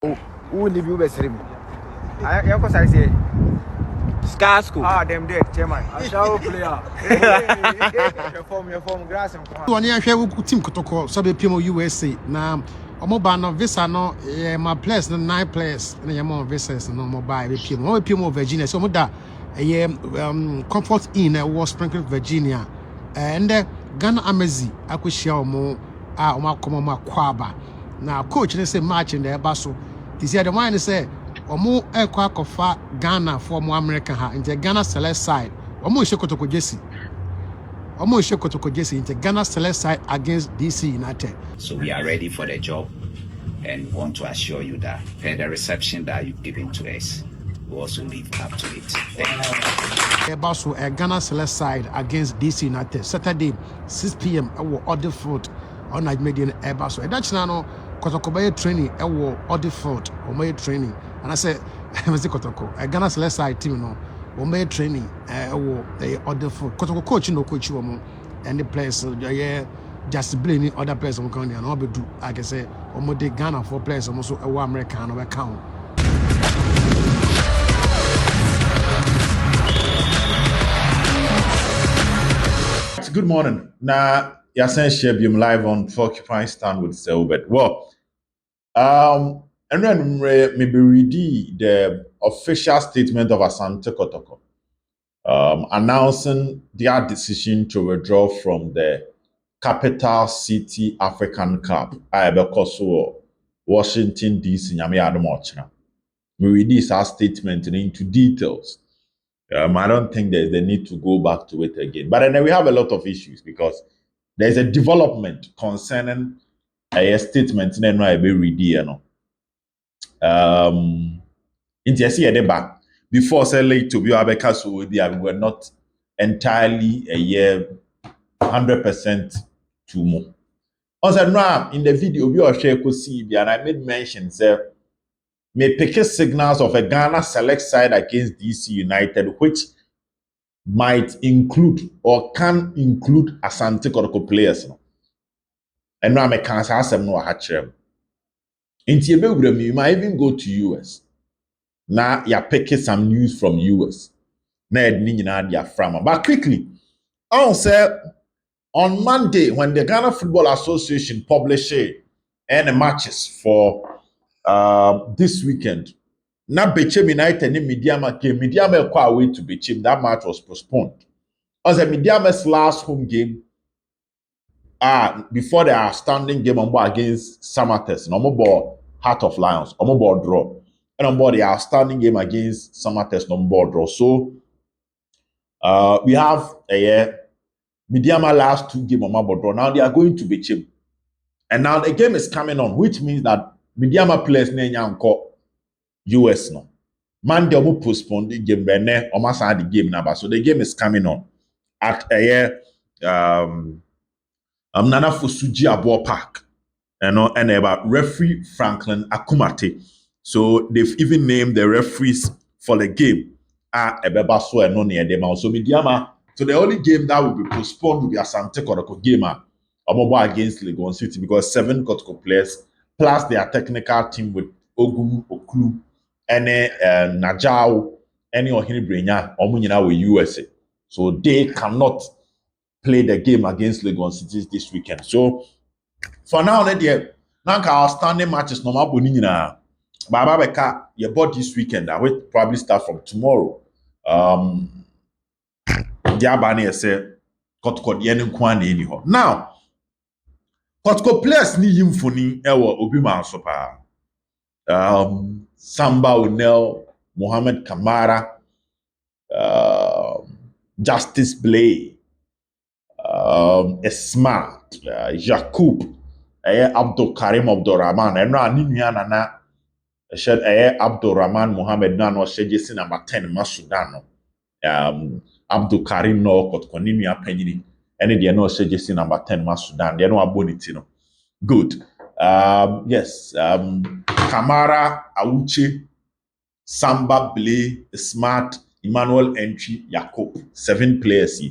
Who leave you best rim? I say Sky School. ah them dead chairman. I shall player. Your form grass and One year share with Team Kotoko, so be PMO USA. Now, mobile no visa no my players no 9 players and your more visas no mobile be PMO Virginia. So muda comfort in was Springfield Virginia and Ghana Amazi akushia mo oma koma kwaba. Now coach they say match in the baso. This year the one say omo ekwa kofa Ghana for mo American ha in the Ghana select side. Omo Kotoko Jesse. Asante Kotoko Jesse into Ghana select side against DC United. So we are ready for the job and want to assure you that per the reception that you've given to us, we also live up to it. Thank you. Also, a Ghana select side against DC United Saturday 6 p.m. Our Odeford on Nigerian Airbus. And that's now Kotoko training. Our Odeford or my training. And I said, Mr. Kotoko, a Ghana select side team no. Our training. Our Odeford Kotoko coach no coach and the players. Just blaming other players on Ghana and all be do. Like I say, the Ghana for players also a American or account. Good morning. Now, Yasen Shebium live on Occupying Stand with Selbert. Well, and then maybe read the official statement of Asante Kotoko, announcing their decision to withdraw from the Capital City African Cup, Ayabekoso, Washington, D.C. We read this statement into details. I don't think there's the need to go back to it again. But then we have a lot of issues because there's a development concerning a statement in the back before say late to be Abekaso, we were not entirely a year 100% too more. Also, now in the video, we are share could see and I made mention say may pick signals of a Ghana select side against DC United, which might include or can include Asante Kotoko players. And now I can't say no hatchem. You might even go to US. Now you're picking some news from US. But quickly, I'll say on Monday, when the Ghana Football Association published any matches for this weekend, na Bechem United and Midiama came. Midiama quite away to Bechem. That match was postponed. As a Midiama's last home game, before the outstanding game on board against Samates, no more Heart of Lions, no more draw, and on board the outstanding game against Samates, no more draw. So, we have a Midiama last 2 games on board draw. Now they are going to Bechem, and now the game is coming on, which means that Midiama players nenyanko US no. Monday omo postpone the game bene omo san the game number. So the game is coming on at Nana Fosuji Abo Park. And about referee Franklin Akumate. So they've even named the referees for the game. Ebeba so and no near them. So Midiama, so the only game that will be postponed will be Asante Kotoko game Omobo against Legon City because 7 Kotoko players plus their technical team with Ogum Kotoko any Najao, any Ohini Brenya, Omunyina with USA. So they cannot play the game against Legon City this weekend. So for now, now our standing matches no more bonina. Baba Beka, you bought this weekend. I will probably start from tomorrow. Diabani say Kotoko Yenu Kwan anyhow. Now, Kotoko players ni yimfoni ewo obi man sopa. Samba Onel, Mohamed Kamara, Justice Blay, Smart, Jakub, Abdul Karim Abdul Rahman, and Niniana na shed Abdul Rahman Mohamed Nano Shejesi number 10 Masudano. Abdul Karim no Kotkonimia Penny, and they no Shejesi number 10 Masudan, they no abonitino. Good. Yes, Kamara, Auche, Samba, Blay, Smart, Emmanuel Entry, Jacob, 7 players.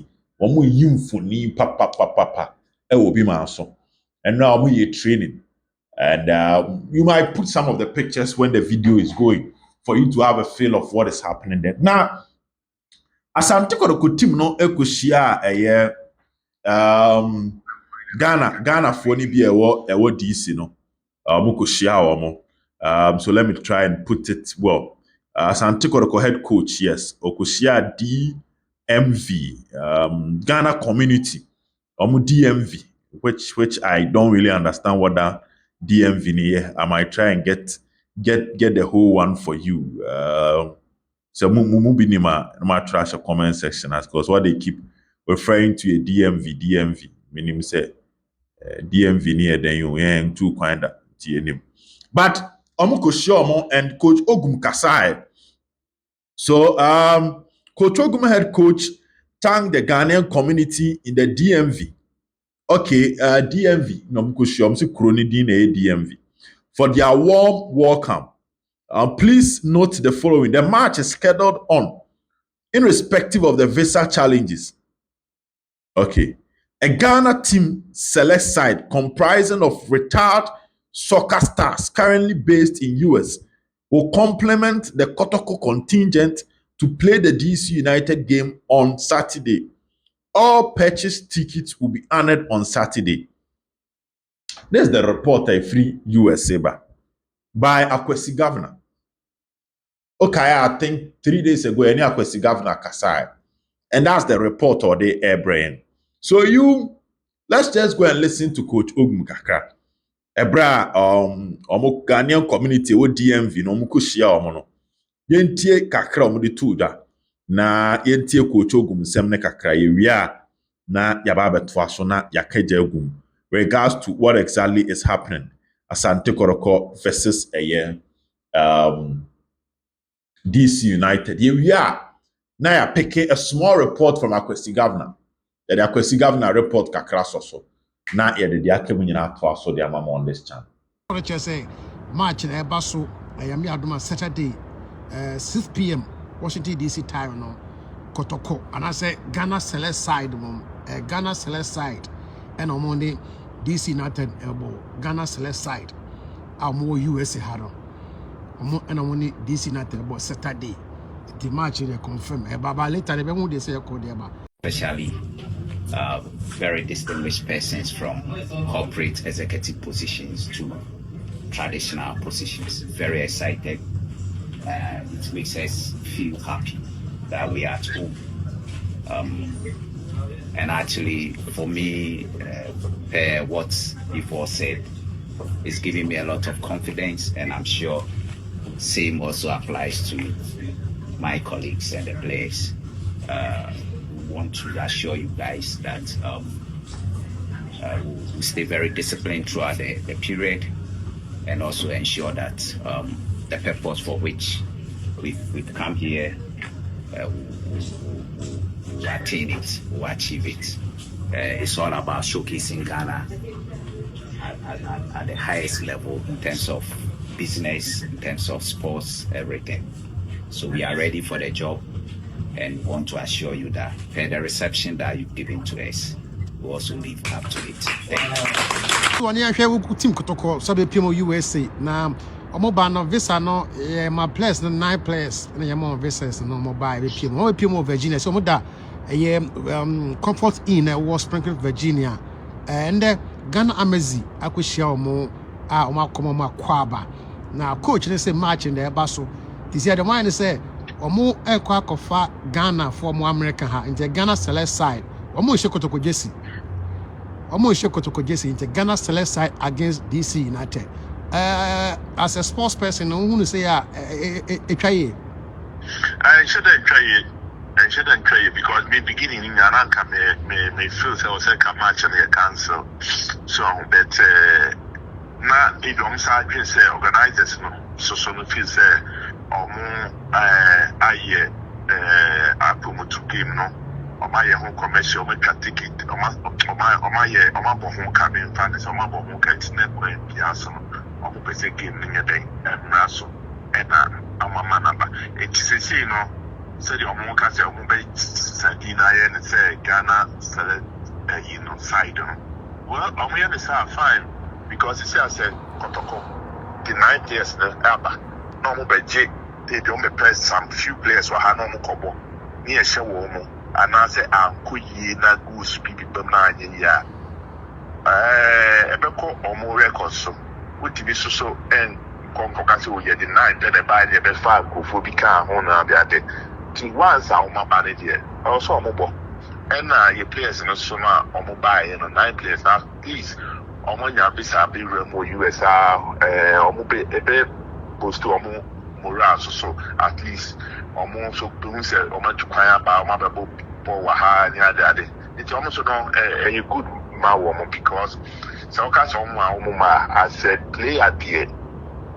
Omu yimfoni papa. Will be my son. And now we are training. And you might put some of the pictures when the video is going for you to have a feel of what is happening there. Now, Asante Kotoko team no ekoshia Ghana for ni bi ewo DC no. So let me try and put it well. Asante Kotoko head coach, yes. Okoshia DMV, Ghana community. DMV, which I don't really understand what that DMV is. I might try and get the whole one for you. So be in my trash comment section because what they keep referring to a DMV, meaning say DMV near then you ain't too kind of name. But Omo and Coach Ogum Kasai. So Coach Ogum head coach thanked the Ghanaian community in the DMV. Okay, DMV, DMV, for their warm welcome. Please note the following. The match is scheduled on, irrespective of the visa challenges. Okay. A Ghana team select side comprising of retired soccer stars currently based in US will complement the Kotoko contingent to play the DC United game on Saturday. All purchased tickets will be honored on Saturday. This is the report I free USA by Akwesi Governor. Okay, I think 3 days ago, any Akwesi Governor Kasai. And that's the report or the air brain. So let's just go and listen to Coach Ogum Kakra. Ebra, omo Ghanaian community, o DMV, no mukushia omono. Yentie kakra omo de tuda. Na yentie Coach Ogum semne kakra yewia na yaba betwa so na yakeja Ogum. Regards to what exactly is happening. Asante Kotoko versus DC United. Yewia na ya picking a small report from Akwesi Governor. The Akwesi Governor report kakra so. Na ya de akemu nyina to aso de amama on this channel. What you say? March na eba so ayami aduma Saturday 6 p.m. Washington DC time no Kotoko and I say Ghana select side Ghana select side and on Monday DC United elbow Ghana select side our more USA haro and on Monday DC United about Saturday the match they confirm baba later they say code there especially very distinguished persons from corporate executive positions to traditional positions. Very excited. It makes us feel happy that we are at home. And actually, for me, what before said is giving me a lot of confidence, and I'm sure same also applies to my colleagues and the players. We want to assure you guys that we'll stay very disciplined throughout the period, and also ensure that the purpose for which we've come here, we'll attain it, we'll achieve it. It's all about showcasing Ghana at the highest level in terms of business, in terms of sports, everything. So we are ready for the job and want to assure you that for the reception that you've given to us, we also live up to it. Thank you. So ani ahwe team Kotoko sabe pimo USA na omoba no visa no my players no 9 players na yama visas no mobile pimo Virginia so moda comfort in was Springfield Virginia and Ghana Amazi akwhia omo omo akoma omo akwaba na coach ne say match in the baso this year the one say omo ekwa kofa Ghana for mo America ha in the Ghana select side omo hye Kotoko Jesse into Ghana select side against DC United. As a sports person, who say try it. I shouldn't try it because me beginning in Ananka me feel so say match and cancel. So but na it don't say organizers no so no feel say I promote to game no. My home commercial, my ticket, my home cabin fans, my home can't going piazza, or basic game in a day, and Rasso, and I'm number. It is a no, said your monk as your mobile Sardina and say Ghana, salad, side. Well, I'm going to say fine because it's just Kotoko. The 9 players na aba. No mo beje. They don't press some few players who have no kobo. Ni e hye wo mo. Ana se ankoyi na goose bibi bam na anye ya. Ebeko omo record so. Wotimi so en konfokasi wo ye the 9 then e buy the be 5 kofo bi ka ho na be ade. Ti once a wo ma ba ne de. Also omo bo. And your players in so na omo buy 9 players at least omo nya bisa be remo USA omo be ebe post omo morale so at least omo so do say omo tukwan ba omo be bo wa ha ni ade it omo so no a good ma woman because so ka so omo ma as a player there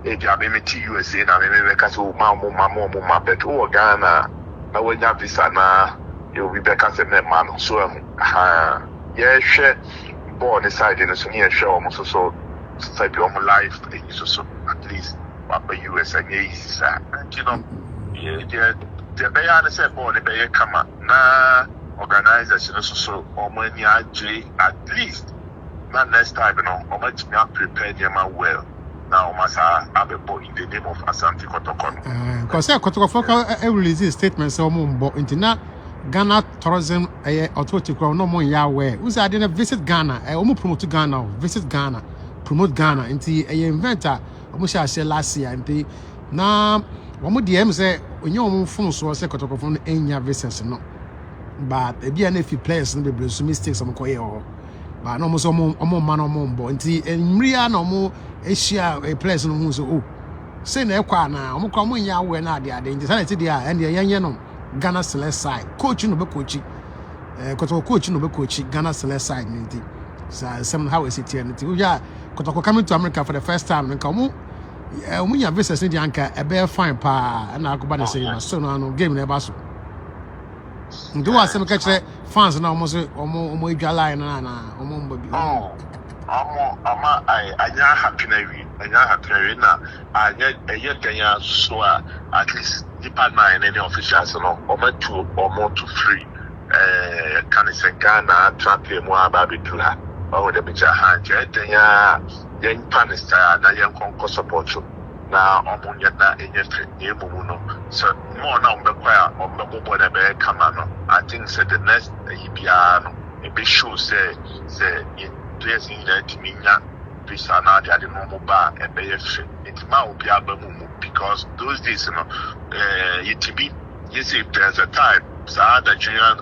e dia be meti USA na me ka so ma bet o Ghana na wonya visa na you be back as a man so yeah share born inside in so near show almost so type your life so at least what by US and you know yeah the be an say born be kama na organization so money at least not next time you know how much me prepare them well now must abebo in the name of Asante Kotoko because Kotoko Foka release a statement so mo into Ghana tourism authority no more Yahweh. Who's I didn't visit Ghana? I promote Ghana, visit Ghana, promote Ghana. Into a inventor, almost I said last year. And now, one more DM say when you phone so I say Kotoko phone any visits no. But a BNF players no be some mistakes some koye but no more man or more. Into and Maria no more Asia a players no so oh. Say na kwa na omo kwa mo Yahweh na dia de insanity dia and the yan no. Ghana select side coach no be coach Kotoko coach no be coach Ghana select side nti somehow is it here nti we are Kotoko coming to America for the first time nka omo nya visas ni anka e be fine pa na akoba na say so no game na ba so ndo wa sem ka kire fans na omo edwa line na omo mba bi ama anya happy na anya eye so at least Department and any officials no omo to free can say Ghana travel mo ababi dura o de bicha hanje tenya yen panista na yen konko support na omo nya na enye free mu no so mo na omo kwa omo bo na be kama no I think say the next ibia no e be show say players in the timinya visa na dia de no ba e be free it ma obi abamu because those days, you know, you see, there's a time, so the junior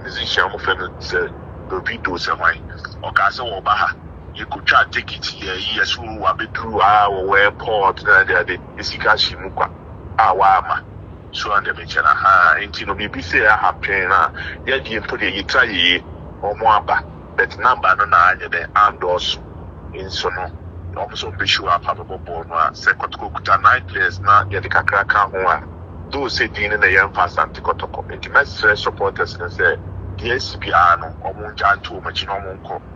musician of the videos of mine, or Castle Obaha, you could try to take it here, yes, who will be through our airport, the Isikashi Muka, our so on the Michela, and you know, maybe say I have pain, yet you put a try or more, but number no, the outdoors in Sono. Also be sure probable born say Kotoko kuta 9 players na ya de kakra ka ho a do say din na yam Asante Kotoko intimate supporters and say DSPR no omo janto machi no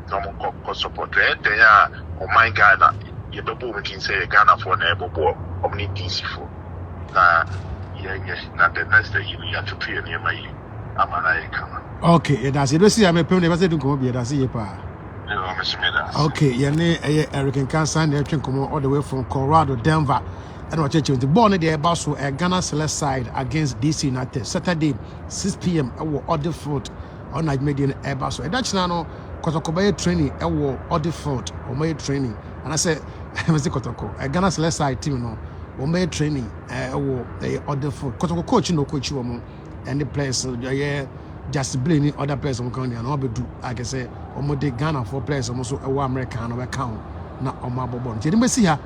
monko support then ya o my Ghana ye bebo making say Ghana for na ebobo omni DC for na na the next day you have to pay near my amana e kama okay that's it see am pem na be say dun ko bi that's it pa okay, yeah, American Cancer and all the way from Colorado, Denver, and what you born in the bus a Ghana select side against DC United Saturday 6 p.m. Order foot on night median airbus. And that's now Kotoko training, order foot or my training. And I said, Mr. Kotoko, a Ghana select side team, no, or my training, order foot. Kotoko coach, no coach, and the players, yeah. Just blaming other players on Ghana and all do I can say almost Ghana for players almost American or account na omabobon. Did you see her?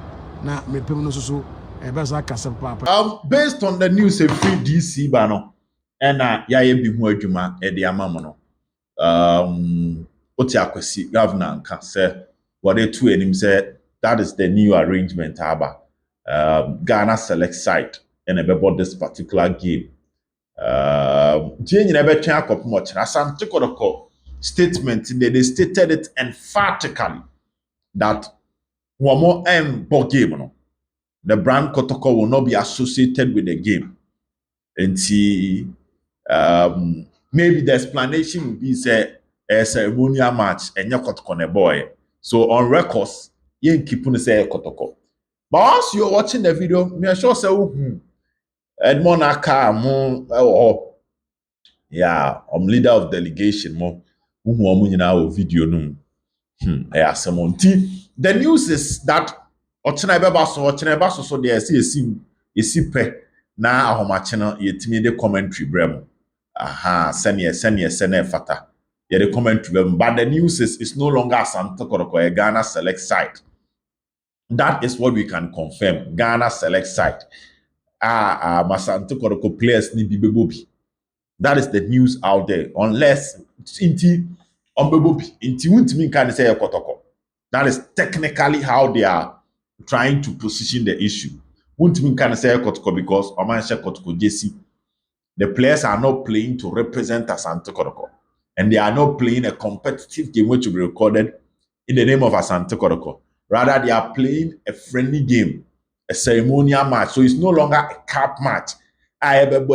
Na me pem no so e be so aka papa. Based on the news a free DC ba no and ya ye bi hu adwuma e de amamo no. Oti akwasi governor nka say what they two enim say that is the new arrangement aba. Ghana select site and about this particular game. Asante Kotoko statement they stated it emphatically that one more ball game no the brand Kotoko will not be associated with the game and see maybe the explanation will be say a ceremonial match and your Kotoko boy so on records yen keep on say Kotoko. But once you're watching the video, me sure say Edmond Aka mo yeah, I'm leader of delegation mo omu nyina video no. The news is that ochena eba so there see esi pe na ahomache no yetimi de commentary brem. Aha, sene fata. Yeah, the commentary brem. But the news is it's no longer Asante Kotoko, a Ghana select site. That is what we can confirm. Ghana select site. Asante Kotoko players ni bibebobi. That is the news out there. Unless inti ombebobi inti wuntimi kan say Kotoko. That is technically how they are trying to position the issue. Wuntimi kan say Kotoko because Omanshe Kotoko JC. The players are not playing to represent Asante Kotoko. And they are not playing a competitive game which will be recorded in the name of Asante Kotoko. Rather, they are playing a friendly game, a ceremonial match. So it's no longer a cup match. United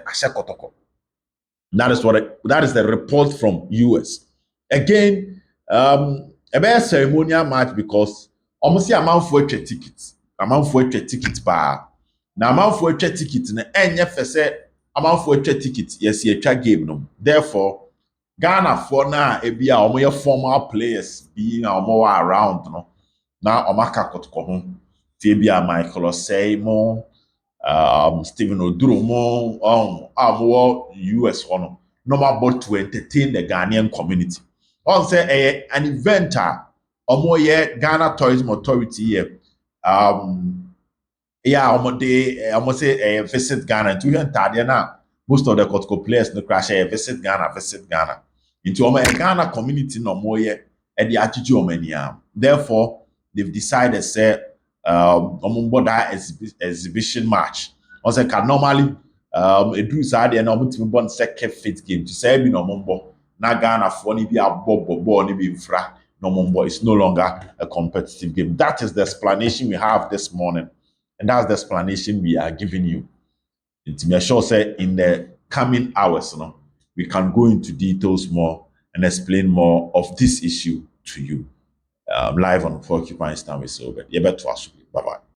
Kotoko. That is the report from US. Again, a ceremonial match because almost a amount for tickets. Amount for tickets bar. Now amount for tickets na enye fese amount for tickets yes ye twa game no. Therefore, Ghana for na ebia omo former players being omo around no. Na omaka Kotoko ho. Ti ebia Michael Osei Stephen Oduromo US one normal but to entertain the Ghanaian community. On say an event Ghana Tourism Authority here almost say visit Ghana to here na most of the Kotoko players no crash visit Ghana into Ghana community no more here and the attitude therefore they've decided say that exhibition match. Also can normally do side and to born second fit game to say no mumbo na Ghana for ni be a bobo ni be infra no mumbo. It's no longer a competitive game. That is the explanation we have this morning, and that's the explanation we are giving you. It's me sure say in the coming hours, we can go into details more and explain more of this issue to you. Live on Porcupine Stand with Silver. You better bye bye.